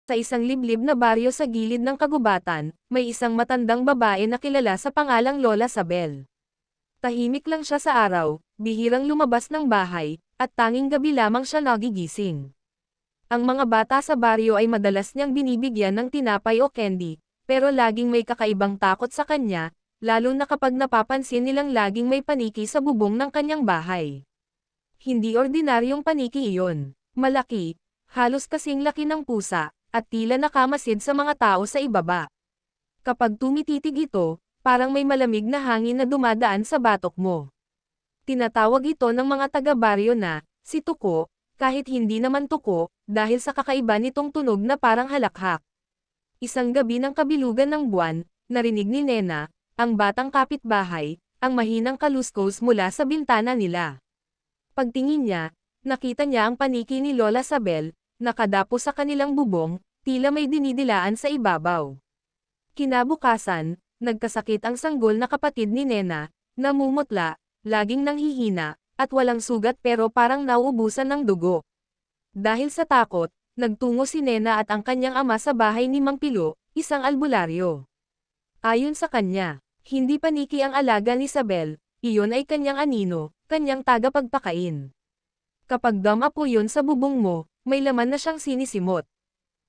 Sa isang liblib na baryo sa gilid ng kagubatan, may isang matandang babae na kilala sa pangalang Lola Sabel. Tahimik lang siya sa araw, bihirang lumabas ng bahay, at tanging gabi lamang siya nagigising. Ang mga bata sa baryo ay madalas niyang binibigyan ng tinapay o candy, pero laging may kakaibang takot sa kanya, lalo na kapag napapansin nilang laging may paniki sa bubong ng kanyang bahay. Hindi ordinaryong paniki iyon. Malaki, halos kasing laki ng pusa, at tila nakamasid sa mga tao sa ibaba. Kapag tumititig ito, parang may malamig na hangin na dumadaan sa batok mo. Tinatawag ito ng mga taga-baryo na, si Tuko, kahit hindi naman tuko, dahil sa kakaiba nitong tunog na parang halakhak. Isang gabi ng kabilugan ng buwan, narinig ni Nena, ang batang kapitbahay, ang mahinang kaluskos mula sa bintana nila. Pagtingin niya, nakita niya ang paniki ni Lola Sabel, nakadapo sa kanilang bubong, tila may dinidilaan sa ibabaw. Kinabukasan, nagkasakit ang sanggol na kapatid ni Nena, namumutla, laging nanghihina, at walang sugat pero parang nauubusan ng dugo. Dahil sa takot, nagtungo si Nena at ang kanyang ama sa bahay ni Mang Pilo, isang albularyo. Ayon sa kanya, hindi paniki ang alaga ni Sabel, iyon ay kanyang anino, kanyang tagapagpakain. Kapag damapo yun sa bubong mo, may laman na siyang sinisimot.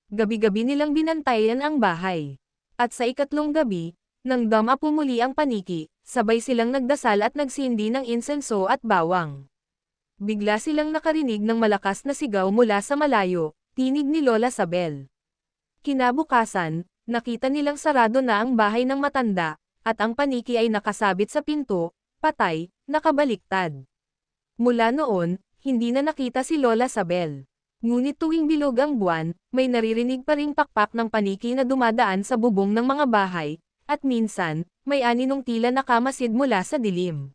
Gabi-gabi nilang binantayan ang bahay. At sa ikatlong gabi, nang damapo muli ang paniki, sabay silang nagdasal at nagsindi ng insenso at bawang. Bigla silang nakarinig ng malakas na sigaw mula sa malayo, tinig ni Lola Sabel. Kinabukasan, nakita nilang sarado na ang bahay ng matanda, at ang paniki ay nakasabit sa pinto, patay, nakabaliktad. Mula noon, hindi na nakita si Lola Sabel. Ngunit tuwing bilog ang buwan, may naririnig pa ring pakpak ng paniki na dumadaan sa bubong ng mga bahay, at minsan, may aninong tila nakamasid mula sa dilim.